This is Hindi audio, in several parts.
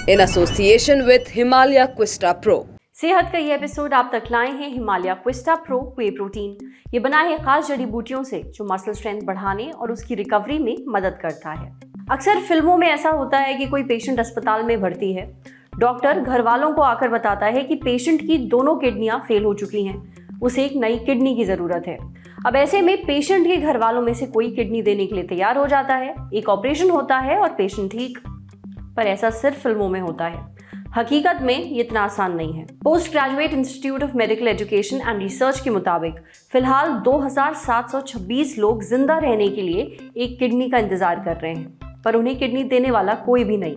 in association with Himalaya Quista Pro. सेहत का ये एपिसोड आप तक लाए हैं हिमालय क्विस्टा प्रो वे प्रोटीन। ये बना है खास जड़ी बूटियों से जो मसल स्ट्रेंथ बढ़ाने और उसकी रिकवरी में मदद करता है। अक्सर फिल्मों में ऐसा होता है कि कोई पेशेंट अस्पताल में भर्ती है, डॉक्टर घर वालों को आकर बताता है कि पेशेंट की दोनों किडनियां फेल हो चुकी हैं, उसे एक नई किडनी की जरूरत है। अब ऐसे में पेशेंट के घर वालों में से कोई किडनी देने के लिए तैयार हो जाता है, एक ऑपरेशन होता है और पेशेंट ठीक। पर ऐसा सिर्फ फिल्मों में होता है, हकीकत में ये इतना आसान नहीं है। Post graduate institute of medical education and research के मुताबिक फिलहाल 2726 लोग जिंदा रहने के लिए एक किडनी का इंतजार कर रहे हैं, पर उन्हें किडनी देने वाला कोई भी नहीं।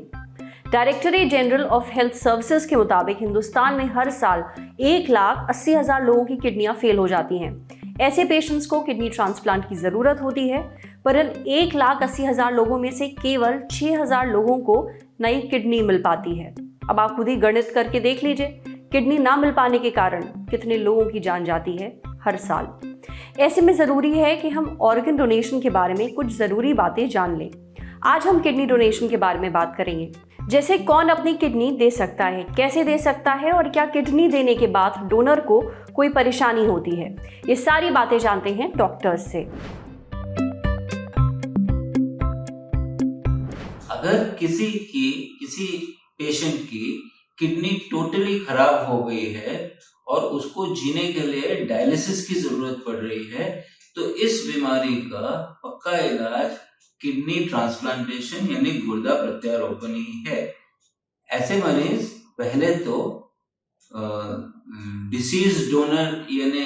Directorate general of health services के मुताबिक हिंदुस्तान में हर साल 1,80,000 लोगों की किडनियां फेल हो जाती हैं। ऐसे पेशेंट्स को किडनी ट्रांसप्लांट की ज़रूरत होती है, पर इन 1,80,000 लोगों में से केवल 6,000 लोगों को नई किडनी मिल पाती है। अब आप खुद ही गणित करके देख लीजिए, किडनी ना मिल पाने के कारण कितने लोगों की जान जाती है हर साल। ऐसे में ज़रूरी है कि हम ऑर्गन डोनेशन के बारे में कुछ ज़रूरी बातें जान लें। आज हम किडनी डोनेशन के बारे में बात करेंगे, जैसे कौन अपनी किडनी दे सकता है, कैसे दे सकता है और क्या किडनी देने के बाद डोनर को कोई परेशानी होती है। ये सारी बातें जानते हैं डॉक्टर्स से। अगर किसी पेशेंट की किडनी टोटली खराब हो गई है और उसको जीने के लिए डायलिसिस की जरूरत पड़ रही है, तो इस बीमारी का पक्का इलाज किडनी ट्रांसप्लांटेशन यानी गुर्दा प्रत्यारोपण ही है। ऐसे मरीज पहले तो डिसीज डोनर यानी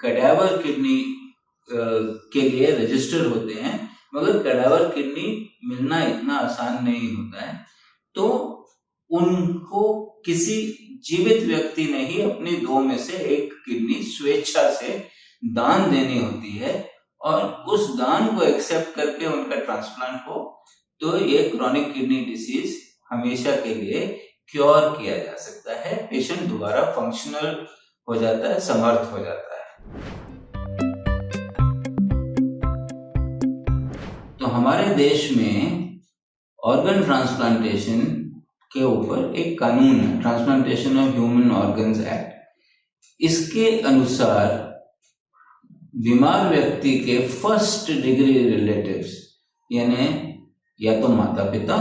कैडावर किडनी के लिए रजिस्टर होते हैं, मगर कैडावर किडनी मिलना इतना आसान नहीं होता है, तो उनको किसी जीवित व्यक्ति ने ही अपनी 2 में से 1 किडनी स्वेच्छा से दान देनी होती है और उस दान को एक्सेप्ट करके उनका ट्रांसप्लांट हो तो ये क्रॉनिक किडनी डिसीज हमेशा के लिए क्योर किया जा सकता है, पेशेंट दोबारा फंक्शनल हो जाता है, समर्थ हो जाता है। तो हमारे देश में ऑर्गन ट्रांसप्लांटेशन के ऊपर एक कानून है, transplantation of human organs act. इसके अनुसार बीमार व्यक्ति के फर्स्ट डिग्री रिलेटिव्स यानी या तो माता पिता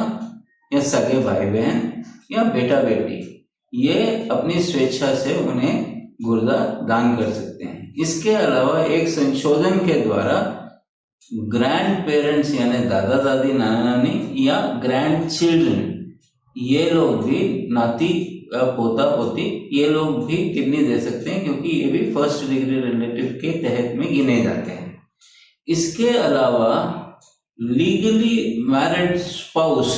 या सगे भाई बहन या बेटा बेटी, ये अपनी स्वेच्छा से उन्हें गुर्दा दान कर सकते हैं। इसके अलावा एक संशोधन के द्वारा ग्रैंड पेरेंट्स यानी दादा दादी नाना नानी या ग्रैंड चिल्ड्रन, ये लोग भी नाती पोता पोती, ये लोग भी किडनी दे सकते हैं क्योंकि ये भी फर्स्ट डिग्री रिलेटिव के तहत में गिने जाते हैं। इसके अलावा लीगली मैरिड स्पाउस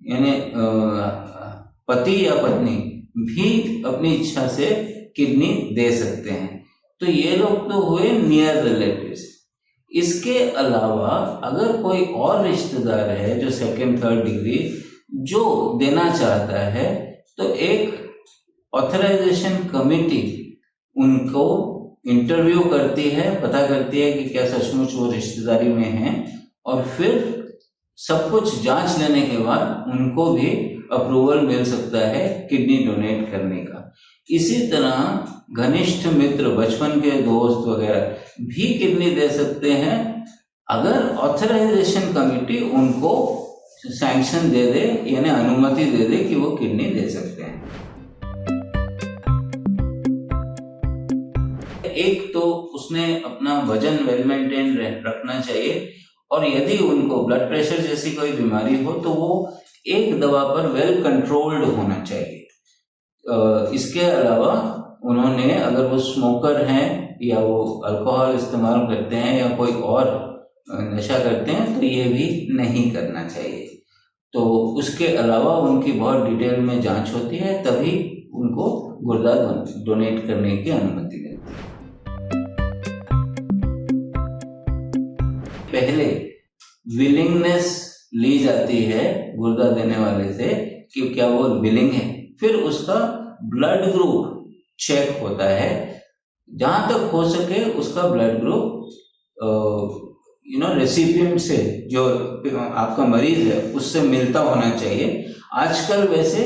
यानी पति या पत्नी भी अपनी इच्छा से किडनी दे सकते हैं। तो ये लोग तो हुए नियर रिलेटिव्स। इसके अलावा अगर कोई और रिश्तेदार है जो 2nd 3rd डिग्री जो देना चाहता है, तो एक ऑथराइजेशन कमेटी उनको इंटरव्यू करती है, पता करती है कि क्या सचमुच वो रिश्तेदारी में है, और फिर सब कुछ जांच लेने के बाद उनको भी अप्रूवल मिल सकता है किडनी डोनेट करने का। इसी तरह घनिष्ठ मित्र, बचपन के दोस्त वगैरह भी किडनी दे सकते हैं अगर ऑथराइजेशन कमेटी उनको सैंक्शन दे दे यानी अनुमति दे दे कि वो किडनी दे सकते हैं। एक तो उसने अपना वजन वेल मेंटेन रखना चाहिए, और यदि उनको ब्लड प्रेशर जैसी कोई बीमारी हो तो वो एक दवा पर वेल कंट्रोल्ड होना चाहिए। इसके अलावा उन्होंने, अगर वो स्मोकर हैं या वो अल्कोहल इस्तेमाल करते हैं या कोई और नशा करते हैं, तो ये भी नहीं करना चाहिए। तो उसके अलावा उनकी बहुत डिटेल में जांच होती है, तभी उनको गुर्दा डोनेट करने की अनुमति मिलती है। पहले विलिंगनेस ली जाती है गुर्दा देने वाले से कि क्या वो विलिंग है, फिर उसका ब्लड ग्रुप चेक होता है। जहां तक हो सके उसका ब्लड ग्रुप रेसिपिएंट से, जो आपका मरीज है उससे मिलता होना चाहिए। आजकल वैसे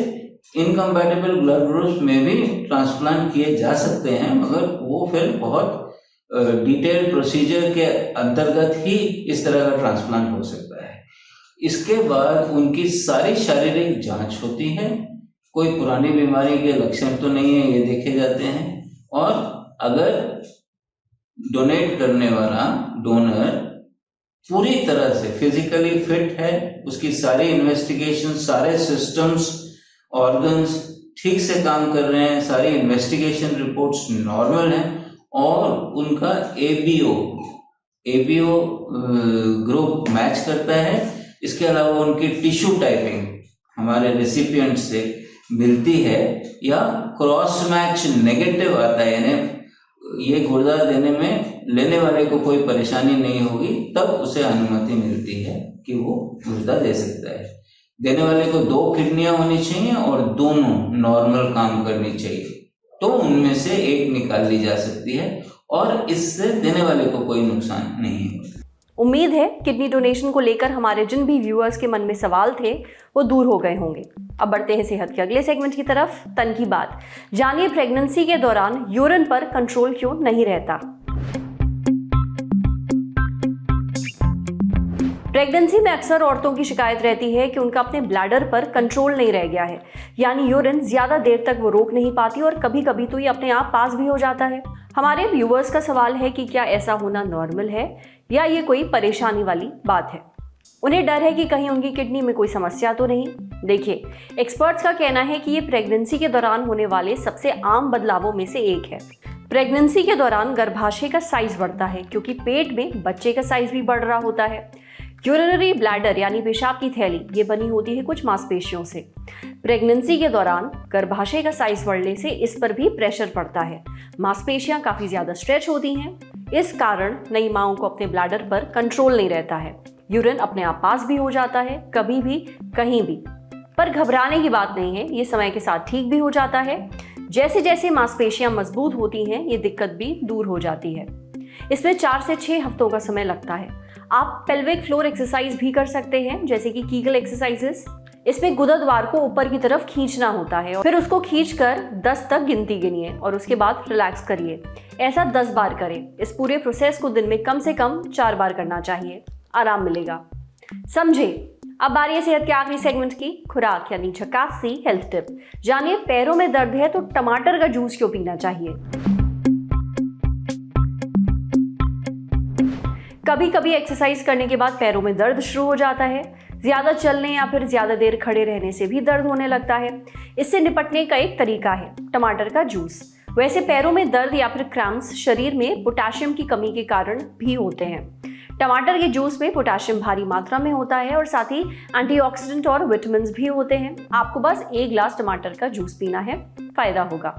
इनकम्पैटिबल ब्लड ग्रुप्स में भी ट्रांसप्लांट किए जा सकते हैं, मगर वो फिर बहुत डिटेल प्रोसीजर के अंतर्गत ही इस तरह का ट्रांसप्लांट हो सकता है। इसके बाद उनकी सारी शारीरिक जांच होती है, कोई पुरानी बीमारी के लक्षण तो नहीं है ये देखे जाते हैं, और अगर डोनेट करने वाला डोनर पूरी तरह से फिजिकली फिट है, उसकी सारी इन्वेस्टिगेशन, सारे सिस्टम्स, ऑर्गन्स ठीक से काम कर रहे हैं, सारी इन्वेस्टिगेशन रिपोर्ट्स नॉर्मल हैं, और उनका एबीओ ग्रुप मैच करता है, इसके अलावा उनकी टिश्यू टाइपिंग हमारे रेसिपिएंट से मिलती है, या क्रॉस मैच नेगेटिव आता है, यानी ये गुर्दा देने में लेने वाले को कोई परेशानी नहीं होगी, तब उसे अनुमति मिलती है कि वो गुर्दा दे सकता है। देने वाले को 2 किडनियां होनी चाहिए और दोनों नॉर्मल काम करनी चाहिए, तो उनमें से एक निकाल ली जा सकती है और इससे देने वाले को कोई नुकसान नहीं होता। उम्मीद है किडनी डोनेशन को लेकर हमारे जिन भी व्यूअर्स के मन में सवाल थे वो दूर हो गए होंगे। अब बढ़ते हैं सेहत के अगले सेगमेंट की तरफ, तन की बात। जानिए प्रेगनेंसी के दौरान यूरिन पर कंट्रोल क्यों नहीं रहता। प्रेगनेंसी में अक्सर औरतों की शिकायत रहती है कि उनका अपने ब्लैडर पर कंट्रोल नहीं रह गया है, यानी यूरिन ज्यादा देर तक वो रोक नहीं पाती और कभी कभी तो ये अपने आप पास भी हो जाता है। हमारे व्यूअर्स का सवाल है कि क्या ऐसा होना नॉर्मल है या ये कोई परेशानी वाली बात है। उन्हें डर है कि कहीं उनकी किडनी में कोई समस्या तो नहीं। देखिए, एक्सपर्ट्स का कहना है कि ये प्रेगनेंसी के दौरान होने वाले सबसे आम बदलावों में से एक है। प्रेगनेंसी के दौरान गर्भाशय का साइज बढ़ता है क्योंकि पेट में बच्चे का साइज भी बढ़ रहा होता है। यूरिनरी ब्लैडर यानी पेशाब की थैली ये बनी होती है कुछ मांसपेशियों से। प्रेगनेंसी के दौरान गर्भाशय का साइज बढ़ने से इस पर भी प्रेशर पड़ता है। मांसपेशियां काफी ज्यादा स्ट्रेच होती हैं, इस कारण नई माओं को अपने ब्लैडर पर कंट्रोल नहीं रहता है। यूरिन अपने आप पास भी हो जाता है, कभी भी कहीं भी। पर घबराने की बात नहीं है, ये समय के साथ ठीक भी हो जाता है। जैसे जैसे मांसपेशियां मजबूत होती हैं, ये दिक्कत भी दूर हो जाती है। इसमें 4 से 6 हफ्तों का समय लगता है। आप पेल्विक फ्लोर एक्सरसाइज भी कर सकते हैं, जैसे कि कीगल एक्सरसाइजेस। इसमें गुदद्वार को ऊपर की तरफ खींचना होता है, फिर उसको खींचकर 10 तक गिनती गिनिए और उसके बाद रिलैक्स करिए। ऐसा 10 बार करें। इस पूरे प्रोसेस को दिन में कम से कम 4 बार करना चाहिए, आराम मिलेगा। समझे। अब बारी है सेहत के आखिरी सेगमेंट की, खुराक यानी झकास सी हेल्थ टिप। जानिए पैरों में दर्द है तो टमाटर का जूस क्यों पीना चाहिए। कभी कभी एक्सरसाइज करने के बाद पैरों में दर्द शुरू हो जाता है। ज्यादा चलने या फिर ज्यादा देर खड़े रहने से भी दर्द होने लगता है। इससे निपटने का एक तरीका है टमाटर का जूस। वैसे पैरों में दर्द या फिर क्रैम्प्स शरीर में पोटेशियम की कमी के कारण भी होते हैं। टमाटर के जूस में पोटेशियम भारी मात्रा में होता है और साथ ही एंटीऑक्सीडेंट और विटामिन भी होते हैं। आपको बस 1 ग्लास टमाटर का जूस पीना है, फायदा होगा।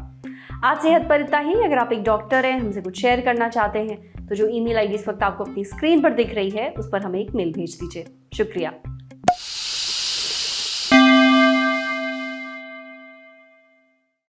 आज सेहत पर इतना ही। अगर आप एक डॉक्टर हैं, हमसे कुछ शेयर करना चाहते हैं, तो जो ईमेल आईडी इस वक्त आपको अपनी स्क्रीन पर दिख रही है उस पर हमें एक मेल भेज दीजिए। शुक्रिया।